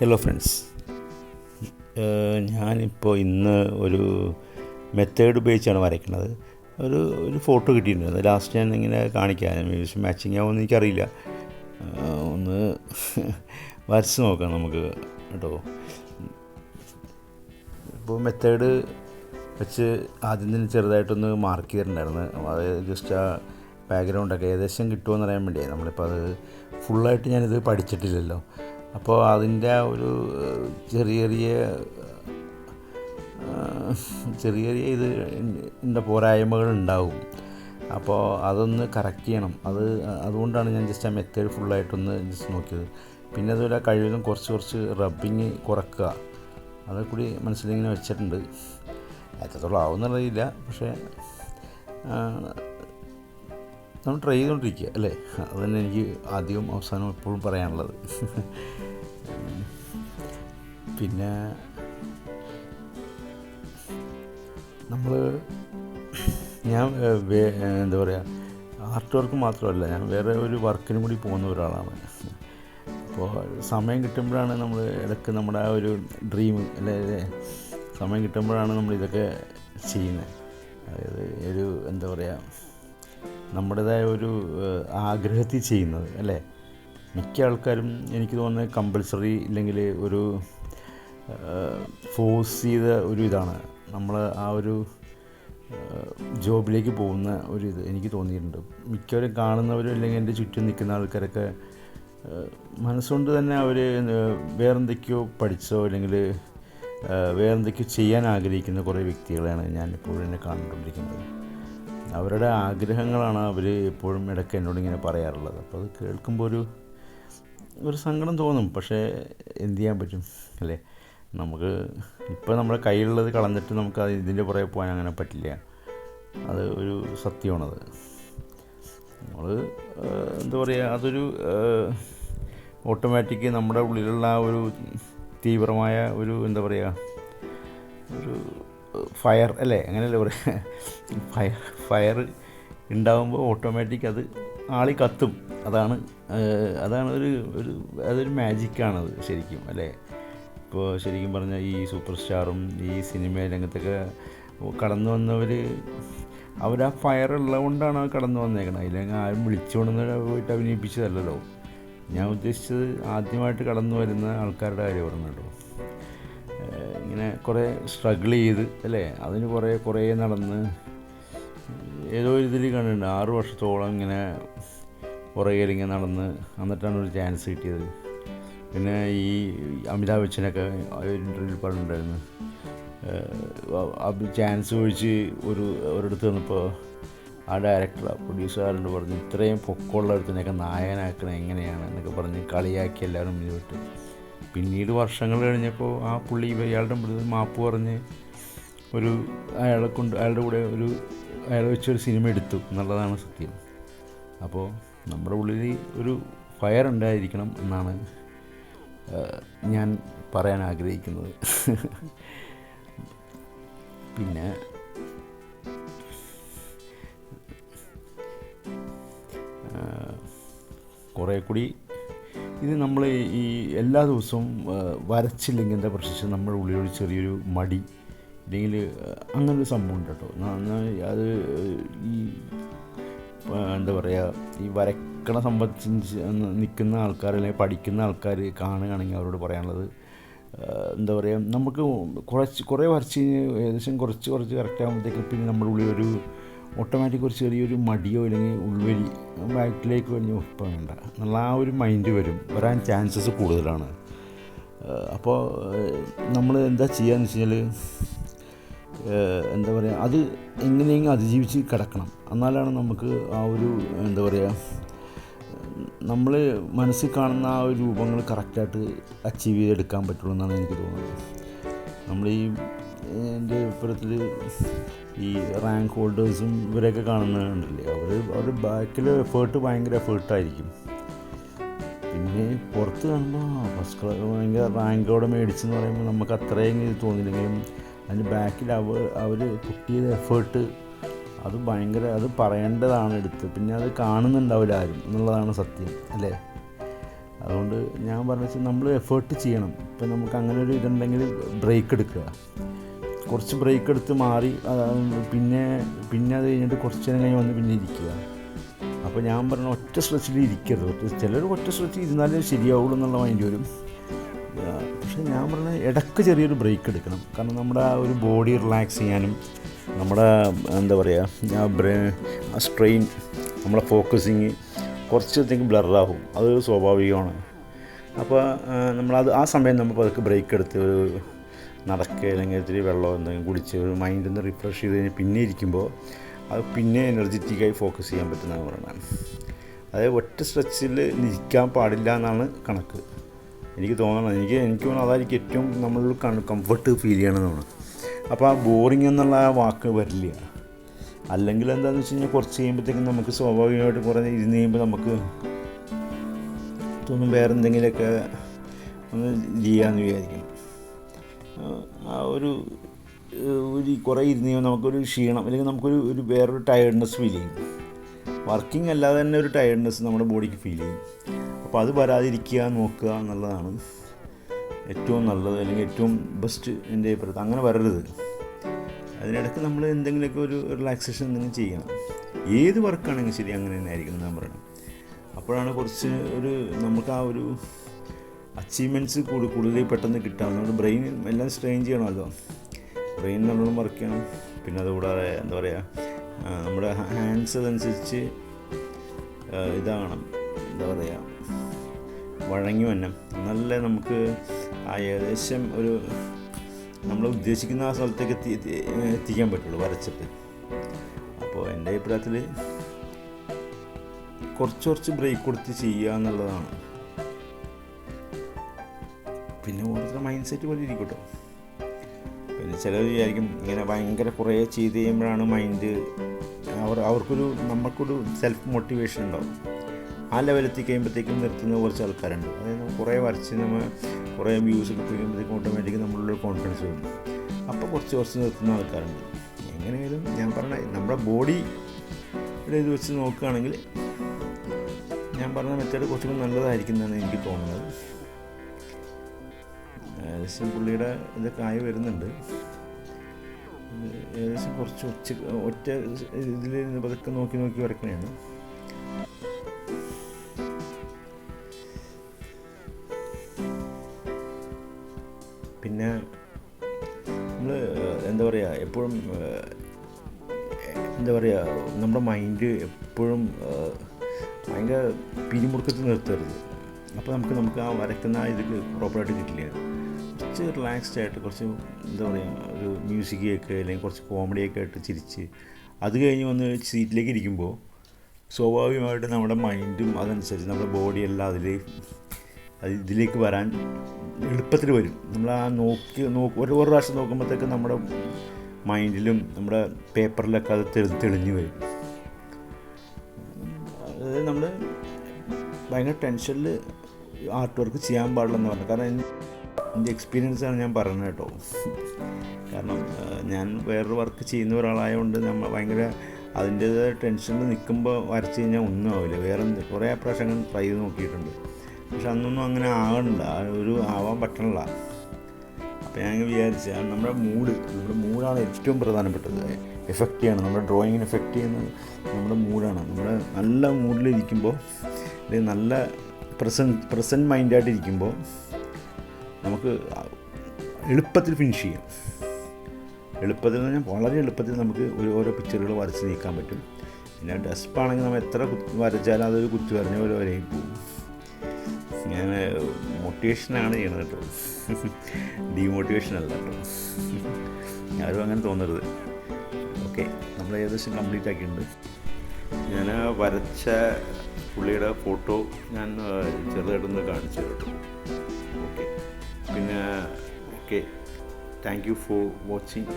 Hello friends, ഞാനിപ്പോൾ ഇന്ന് ഒരു മെത്തേഡ് ഉപയോഗിച്ചാണ് വരയ്ക്കുന്നത്. ഒരു ഫോട്ടോ കിട്ടിയിട്ടുണ്ട്. ലാസ്റ്റ് ഞാൻ ഇങ്ങനെ കാണിക്കാം. മാച്ചിങ് ആവുമെന്ന് എനിക്കറിയില്ല. ഒന്ന് വരച്ച് നോക്കാം നമുക്ക് കേട്ടോ. ഇപ്പോൾ മെത്തേഡ് വെച്ച് ആദ്യം തന്നെ ചെറുതായിട്ടൊന്ന് മാർക്ക് ചെയ്തിട്ടുണ്ടായിരുന്നു. അത് ജസ്റ്റ് ആ ബാക്ക്ഗ്രൗണ്ടൊക്കെ ഏകദേശം കിട്ടുമോയെന്ന് അറിയാൻ വേണ്ടിയാണ്. നമ്മളിപ്പോൾ അത് ഫുള്ളായിട്ട് ഞാനിത് പഠിച്ചിട്ടില്ലല്ലോ. അപ്പോൾ അതിൻ്റെ ആ ഒരു ചെറിയ ചെറിയ ഇത് എൻ്റെ പോരായ്മകളുണ്ടാവും. അപ്പോൾ അതൊന്ന് കറക്റ്റ് ചെയ്യണം. അതുകൊണ്ടാണ് ഞാൻ ജസ്റ്റ് ആ മെത്തേഡ് ഫുള്ളായിട്ടൊന്ന് ജസ്റ്റ് നോക്കിയത്. പിന്നെ അതുപോലെ കഴിവതും കുറച്ച് റബ്ബിങ് കുറക്കുക, അതൊക്കെ കൂടി മനസ്സിലിങ്ങനെ വെച്ചിട്ടുണ്ട്. എത്രത്തോളം ആവുമെന്നറിയില്ല, പക്ഷേ നമ്മൾ ട്രൈ ചെയ്തുകൊണ്ടിരിക്കുക അല്ലേ. അതുതന്നെ എനിക്ക് ആദ്യവും അവസാനവും എപ്പോഴും പറയാനുള്ളത്. പിന്നെ ഞാൻ എന്താ പറയുക, ആർട്ട് വർക്ക് മാത്രമല്ല, ഞാൻ വേറെ ഒരു വർക്കിനും കൂടി പോകുന്ന ഒരാളാണ്. അപ്പോൾ സമയം കിട്ടുമ്പോഴാണ് നമ്മൾ ഇടയ്ക്ക് നമ്മുടെ ആ ഒരു ഡ്രീം അല്ലേ, സമയം കിട്ടുമ്പോഴാണ് നമ്മളിതൊക്കെ ചെയ്യുന്നത്. അതായത് ഒരു എന്താ പറയുക, നമ്മുടേതായ ഒരു ആഗ്രഹത്തിൽ ചെയ്യുന്നത് അല്ലേ. മിക്ക ആൾക്കാരും എനിക്ക് തോന്നുന്നത് കമ്പൽസറി ഇല്ലെങ്കിൽ ഒരു ഫോഴ്സ് ചെയ്ത ഒരു ഇതാണ് നമ്മൾ ആ ഒരു ജോബിലേക്ക് പോകുന്ന ഒരു ഇത് എനിക്ക് തോന്നിയിട്ടുണ്ട്. മിക്കവരും കാണുന്നവരും അല്ലെങ്കിൽ എൻ്റെ ചുറ്റും നിൽക്കുന്ന ആൾക്കാരൊക്കെ മനസ്സുകൊണ്ട് തന്നെ അവർ വേറെന്തൊക്കെയോ പഠിച്ചോ അല്ലെങ്കിൽ വേറെന്തൊക്കെയോ ചെയ്യാൻ ആഗ്രഹിക്കുന്ന കുറേ വ്യക്തികളെയാണ് ഞാൻ എപ്പോഴും എന്നെ കണ്ടുകൊണ്ടിരിക്കുന്നത്. അവരുടെ ആഗ്രഹങ്ങളാണ് അവർ എപ്പോഴും ഇടയ്ക്ക് എന്നോടിങ്ങനെ പറയാറുള്ളത്. അപ്പോൾ അത് കേൾക്കുമ്പോൾ ഒരു സങ്കടം തോന്നും. പക്ഷേ എന്ത് ചെയ്യാൻ പറ്റും അല്ലേ. നമുക്ക് ഇപ്പോൾ നമ്മുടെ കയ്യിലുള്ളത് കളഞ്ഞിട്ട് നമുക്ക് ഇതിൻ്റെ പുറകെ പോകാൻ അങ്ങനെ പറ്റില്ല. അത് ഒരു സത്യമാണത്. നമ്മൾ എന്താ പറയുക, അതൊരു ഓട്ടോമാറ്റിക് നമ്മുടെ ഉള്ളിലുള്ള ആ ഒരു തീവ്രമായ ഒരു എന്താ പറയുക, ഒരു ഫയർ അല്ലേ, അങ്ങനെയല്ലേ പറയുക. ഫയർ ഉണ്ടാകുമ്പോൾ ഓട്ടോമാറ്റിക് അത് ആളി കത്തും. അതാണ് അതൊരു മാജിക്കാണത് ശരിക്കും അല്ലേ. ഇപ്പോൾ ശരിക്കും പറഞ്ഞാൽ ഈ സൂപ്പർ സ്റ്റാറും ഈ സിനിമ രംഗത്തൊക്കെ കടന്നു വന്നവർ ആ ഫയർ ഉള്ളതുകൊണ്ടാണ് കടന്നു വന്നേക്കണത്. ഇല്ലെങ്കിൽ ആരും വിളിച്ചുകൊണ്ടെന്ന് പോയിട്ട് അഭിനയിപ്പിച്ചതല്ലല്ലോ. ഞാൻ ഉദ്ദേശിച്ചത് ആദ്യമായിട്ട് കടന്നു വരുന്ന ആൾക്കാരുടെ കാര്യം പറഞ്ഞു കേട്ടോ. ഇങ്ങനെ കുറേ സ്ട്രഗിൾ ചെയ്ത് അല്ലേ, അതിന് കുറേ നടന്ന് ഏതോ ഇതിൽ കണ്ടിട്ടുണ്ട് 6 വർഷത്തോളം ഇങ്ങനെ പുറകേലിങ്ങനെ നടന്ന് എന്നിട്ടാണ് ഒരു ചാൻസ് കിട്ടിയത്. പിന്നെ ഈ അമിതാഭ് ബച്ചനൊക്കെ ഇൻ്റർവ്യൂവിൽ പറഞ്ഞിട്ടുണ്ടായിരുന്നു, ചാൻസ് ചോദിച്ച് ഒരിടത്ത് വന്നപ്പോൾ ആ ഡയറക്ടർ പ്രൊഡ്യൂസറുകാരോട് പറഞ്ഞു, ഇത്രയും പൊക്കമുള്ളടത്തിനൊക്കെ നായകനാക്കണത് എങ്ങനെയാണ് എന്നൊക്കെ പറഞ്ഞ് കളിയാക്കി എല്ലാവരും മുന്നിൽ വിട്ടു. പിന്നീട് വർഷങ്ങൾ കഴിഞ്ഞപ്പോൾ ആ പുള്ളി ഇയാളുടെ മാപ്പ് പറഞ്ഞ് അയാളുടെ കൂടെ അയാളെ വെച്ചൊരു സിനിമ എടുത്തു എന്നുള്ളതാണ് സത്യം. അപ്പോൾ നമ്മുടെ ഉള്ളിൽ ഒരു ഫയർ ഉണ്ടായിരിക്കണം എന്നാണ് ഞാൻ പറയാൻ ആഗ്രഹിക്കുന്നത്. പിന്നെ കുറേ കൂടി ഇത് നമ്മൾ ഈ എല്ലാ ദിവസവും വരച്ചില്ലെങ്കിൽ എന്താ പ്രശ്നം, നമ്മുടെ ഉള്ളിലൊരു ചെറിയൊരു മടി അല്ലെങ്കിൽ അങ്ങനൊരു സംഭവം ഉണ്ട് കേട്ടോ. അത് ഈ എന്താ പറയുക, ഈ വരക്കണ സംബന്ധിച്ച് നിൽക്കുന്ന ആൾക്കാർ അല്ലെങ്കിൽ പഠിക്കുന്ന ആൾക്കാർ കാണുകയാണെങ്കിൽ അവരോട് പറയാനുള്ളത് എന്താ പറയുക, നമുക്ക് കുറേ വരച്ച് കഴിഞ്ഞ് ഏകദേശം കുറച്ച് കറക്റ്റ് ആകുമ്പോഴത്തേക്കും പിന്നെ നമ്മുടെ ഉള്ളിൽ ഒരു ഓട്ടോമാറ്റിക് ഒരു ചെറിയൊരു മടിയോ അല്ലെങ്കിൽ ഉൾവലി ബാക്കിലേക്ക് കഴിഞ്ഞ് ഒപ്പം വേണ്ട എന്നുള്ള ആ ഒരു മൈൻഡ് വരാൻ ചാൻസസ് കൂടുതലാണ്. അപ്പോൾ നമ്മൾ എന്താ ചെയ്യുകയെന്ന് വെച്ച് കഴിഞ്ഞാൽ എന്താ പറയുക, അത് എങ്ങനെയെങ്കിലും അതിജീവിച്ച് കിടക്കണം. എന്നാലാണ് നമുക്ക് ആ ഒരു എന്താ പറയുക, നമ്മൾ മനസ്സിൽ കാണുന്ന ആ ഒരു രൂപങ്ങൾ കറക്റ്റായിട്ട് അച്ചീവ് ചെയ്തെടുക്കാൻ പറ്റുള്ളൂ എന്നാണ് എനിക്ക് തോന്നുന്നത്. നമ്മൾ എൻ്റെ അഭിപ്രായത്തിൽ ഈ റാങ്ക് ഹോൾഡേഴ്സും ഇവരെയൊക്കെ കാണുന്നുണ്ടല്ലേ, അവരുടെ ബാക്കിൽ ഭയങ്കര എഫേർട്ടായിരിക്കും. പിന്നെ പുറത്ത് കാണുമ്പോൾ ഭയങ്കര റാങ്കോടെ മേടിച്ചെന്ന് പറയുമ്പോൾ നമുക്ക് അത്രയും ഇത് തോന്നില്ലെങ്കിലും അതിന് ബാക്കിൽ അവർ കുട്ടിയുടെ എഫേർട്ട് അത് പറയേണ്ടതാണ് എടുത്ത്. പിന്നെ അത് കാണുന്നുണ്ടാവില്ല ആരും എന്നുള്ളതാണ് സത്യം അല്ലേ. അതുകൊണ്ട് ഞാൻ പറഞ്ഞു വെച്ചാൽ നമ്മൾ എഫേർട്ട് ചെയ്യണം. ഇപ്പം നമുക്ക് അങ്ങനെ ഒരു ഇതുണ്ടെങ്കിൽ ബ്രേക്ക് എടുക്കുക, കുറച്ച് ബ്രേക്ക് എടുത്ത് മാറി പിന്നെ അത് കഴിഞ്ഞിട്ട് കുറച്ച് നേരം കഴിഞ്ഞ് വന്ന് പിന്നെ ഇരിക്കുക. അപ്പോൾ ഞാൻ പറഞ്ഞ ഒറ്റ സ്ട്രെച്ചിൽ ഇരിക്കരുത്. ചിലർ ഒറ്റ സ്ട്രെച്ചിൽ ഇരുന്നാലേ ശരിയാവുള്ളൂ എന്നുള്ള മൈൻഡ് വരും. പക്ഷേ ഞാൻ പറഞ്ഞ ഇടയ്ക്ക് ചെറിയൊരു ബ്രേക്ക് എടുക്കണം. കാരണം നമ്മുടെ ആ ഒരു ബോഡി റിലാക്സ് ചെയ്യാനും നമ്മുടെ എന്താ പറയുക സ്ട്രെയിൻ, നമ്മുടെ ഫോക്കസിങ് കുറച്ചത്തേക്ക് ബ്ലറാകും. അത് സ്വാഭാവികമാണ്. അപ്പോൾ നമ്മളത് ആ സമയം നമ്മൾ പതുക്കെ ബ്രേക്ക് എടുത്ത് ഒരു നടക്കുക അല്ലെങ്കിൽ ഇത്തിരി വെള്ളം എന്തെങ്കിലും കുടിച്ച് ഒരു മൈൻഡൊന്ന് റിഫ്രഷ് ചെയ്ത് കഴിഞ്ഞാൽ പിന്നെ ഇരിക്കുമ്പോൾ അത് പിന്നെ എനർജറ്റിക്കായി ഫോക്കസ് ചെയ്യാൻ പറ്റുന്നതെന്ന് പറയുന്നത്. അതായത് ഒറ്റ സ്ട്രെച്ചിൽ നിൽക്കാൻ പാടില്ല എന്നാണ് കണക്ക് എനിക്ക് തോന്നണം. എനിക്ക് തോന്നുന്നു അതായിരിക്കും ഏറ്റവും നമ്മൾ കംഫർട്ട് ഫീൽ ചെയ്യണമെന്നാണ്. അപ്പോൾ ആ ബോറിങ് എന്നുള്ള ആ വാക്ക് വരില്ല. അല്ലെങ്കിൽ എന്താണെന്ന് വെച്ച് കഴിഞ്ഞാൽ കുറച്ച് കഴിയുമ്പോഴത്തേക്കും നമുക്ക് സ്വാഭാവികമായിട്ട് കുറേ ഇരുന്ന് കഴിയുമ്പോൾ നമുക്ക് തോന്നും വേറെ എന്തെങ്കിലുമൊക്കെ ഒന്ന് ചെയ്യാമെന്ന് വിചാരിക്കും. ആ ഒരു കുറേ ഇരുന്ന് കഴിയുമ്പോൾ നമുക്കൊരു ക്ഷീണം അല്ലെങ്കിൽ നമുക്കൊരു വേറൊരു ടയർഡ്നെസ് ഫീൽ ചെയ്യും. വർക്കിംഗ് അല്ലാതെ തന്നെ ഒരു ടയർഡ്നെസ് നമ്മുടെ ബോഡിക്ക് ഫീൽ ചെയ്യും. അപ്പോൾ അത് വരാതിരിക്കുക നോക്കുക എന്നുള്ളതാണ് ഏറ്റവും നല്ലത്, അല്ലെങ്കിൽ ഏറ്റവും ബെസ്റ്റ് എൻ്റെ അഭിപ്രായത്തിൽ. അങ്ങനെ വരരുത്. അതിനിടയ്ക്ക് നമ്മൾ എന്തെങ്കിലുമൊക്കെ ഒരു റിലാക്സേഷൻ എന്തെങ്കിലും ചെയ്യണം. ഏത് വർക്കാണെങ്കിലും ശരി അങ്ങനെ തന്നെ ആയിരിക്കണം ഞാൻ പറയണം. അപ്പോഴാണ് കുറച്ച് നമുക്ക് ആ ഒരു അച്ചീവ്മെൻറ്റ്സ് കൂടുതൽ പെട്ടെന്ന് കിട്ടാം. നമ്മുടെ ബ്രെയിൻ എല്ലാം സ്ട്രെയിൻ ചെയ്യണമല്ലോ, ബ്രെയിൻ നല്ലോണം വർക്ക് ചെയ്യണം. പിന്നെ അതുകൂടാതെ എന്താ പറയുക, നമ്മുടെ ഹാൻഡ്സ് അതനുസരിച്ച് ഇതാകണം, എന്താ പറയുക, വഴങ്ങി വന്നം നല്ല നമുക്ക് ആ ഏകദേശം ഒരു നമ്മൾ ഉദ്ദേശിക്കുന്ന ആ സ്ഥലത്തേക്ക് എത്തിക്കാൻ പറ്റുള്ളൂ വരച്ചിട്ട്. അപ്പോൾ എൻ്റെ അഭിപ്രായത്തിൽ കുറച്ച് ബ്രേക്ക് കൊടുത്ത് ചെയ്യുക എന്നുള്ളതാണ്. പിന്നെ ഓരോരുത്തരുടെ മൈൻഡ് സെറ്റ് പോലെ ഇരിക്കട്ടോ. പിന്നെ ചിലർ വിചാരിക്കും ഇങ്ങനെ ഭയങ്കര കുറേ ചെയ്ത് കഴിയുമ്പോഴാണ് മൈൻഡ് നമുക്കൊരു സെൽഫ് മോട്ടിവേഷൻ ഉണ്ടാവും. ആ ലെവലെത്തി കഴിയുമ്പോഴത്തേക്കും നിർത്തുന്ന കുറച്ച് ആൾക്കാരുണ്ട്. അതായത് കുറേ വരച്ച് നമ്മൾ കുറേ വ്യൂസൊക്കെ കഴിയുമ്പോഴത്തേക്കും ഓട്ടോമാറ്റിക് നമ്മളുടെ കോൺഫിഡൻസ് വരും. അപ്പോൾ കുറച്ച് നിർത്തുന്ന ആൾക്കാരുണ്ട്. എങ്ങനെയായാലും ഞാൻ പറഞ്ഞ നമ്മുടെ ബോഡിയുടെ ഇത് വെച്ച് നോക്കുകയാണെങ്കിൽ ഞാൻ പറഞ്ഞ മെത്തേഡ് കുറച്ചുകൂടി നല്ലതായിരിക്കും എന്നാണ് എനിക്ക് തോന്നുന്നത്. ഏകദേശം പുള്ളിയുടെ ഇതൊക്കെ ആയി വരുന്നുണ്ട്. ഏകദേശം കുറച്ച് ഒറ്റ ഇതിൽ പതുക്കെ നോക്കി വരക്കണതാണ്. പിന്നെ നമ്മൾ എന്താ പറയുക, എപ്പോഴും എന്താ പറയുക, നമ്മുടെ മൈൻഡ് എപ്പോഴും ഭയങ്കര പിരിമുറുക്കത്തിൽ നിർത്തരുത്. അപ്പോൾ നമുക്ക് ആ വരയ്ക്കുന്ന ഇത് പ്രോപ്പറായിട്ട് കിട്ടില്ല. കുറച്ച് റിലാക്സ്ഡ് ആയിട്ട് കുറച്ച് എന്താ പറയുക, ഒരു മ്യൂസിക് കേൾക്കുക അല്ലെങ്കിൽ കുറച്ച് കോമഡിയൊക്കെ ആയിട്ട് ചിരിച്ച് അത് കഴിഞ്ഞ് വന്ന് സീറ്റിലേക്ക് ഇരിക്കുമ്പോൾ സ്വാഭാവികമായിട്ട് നമ്മുടെ മൈൻഡും അതനുസരിച്ച് നമ്മുടെ ബോഡിയെല്ലാം ഇതിലേക്ക് വരാൻ എളുപ്പത്തിൽ വരും. നമ്മൾ ആ ഒരു പ്രാവശ്യം നോക്കുമ്പോഴത്തേക്ക് നമ്മുടെ മൈൻഡിലും നമ്മുടെ പേപ്പറിലൊക്കെ അത് തെളിഞ്ഞു വരും. അതായത് നമ്മൾ ഭയങ്കര ടെൻഷനിൽ ആർട്ട് വർക്ക് ചെയ്യാൻ പാടില്ലെന്ന് പറഞ്ഞു. കാരണം എൻ്റെ എക്സ്പീരിയൻസാണ് ഞാൻ പറയുന്നത് കേട്ടോ. കാരണം ഞാൻ വേറൊരു വർക്ക് ചെയ്യുന്ന ഒരാളായതുകൊണ്ട് നമ്മൾ ഭയങ്കര അതിൻ്റേതായ ടെൻഷനിൽ നിൽക്കുമ്പോൾ വരച്ച് കഴിഞ്ഞാൽ ഒന്നും ആവില്ല. വേറെ കുറേ പ്രാവശ്യം ട്രൈ ചെയ്ത് നോക്കിയിട്ടുണ്ട്. പക്ഷെ അന്നൊന്നും അങ്ങനെ ആവാൻ പറ്റണില്ല. അപ്പോൾ ഞാൻ വിചാരിച്ച നമ്മുടെ മൂഡാണ് ഏറ്റവും പ്രധാനപ്പെട്ടത്. എഫക്റ്റ് ചെയ്യണം, നമ്മുടെ ഡ്രോയിങ്ങിന് എഫക്റ്റ് ചെയ്യുന്നത് നമ്മുടെ മൂഡാണ്. നമ്മുടെ നല്ല മൂഡിലിരിക്കുമ്പോൾ അല്ലെങ്കിൽ നല്ല പ്രസൻറ്റ് മൈൻഡായിട്ടിരിക്കുമ്പോൾ നമുക്ക് എളുപ്പത്തിൽ ഫിനിഷ് ചെയ്യാം. എളുപ്പത്തിൽ എന്ന് പറഞ്ഞാൽ വളരെ എളുപ്പത്തിൽ നമുക്ക് ഓരോ പിക്ചറുകൾ വരച്ച് നീക്കാൻ പറ്റും. പിന്നെ ഡെസ്പാണെങ്കിൽ നമ്മൾ എത്ര വരച്ചാലും അതൊരു കുത്തി വരഞ്ഞ പോലെ വരെയും പോകും. ഞാൻ മോട്ടിവേഷനാണ് ചെയ്യണത് കേട്ടോ, ഡീമോട്ടിവേഷൻ അല്ല കേട്ടോ. ആരും അങ്ങനെ തോന്നരുത്. ഓക്കെ, നമ്മൾ ഏകദേശം കംപ്ലീറ്റ് ആക്കിയിട്ടുണ്ട്. ഞാൻ വരച്ച പുള്ളിയുടെ ഫോട്ടോ ഞാൻ ചെറുതായിട്ടൊന്ന് കാണിച്ചു കേട്ടോ. ഓക്കെ, പിന്നെ okay, thank you for watching.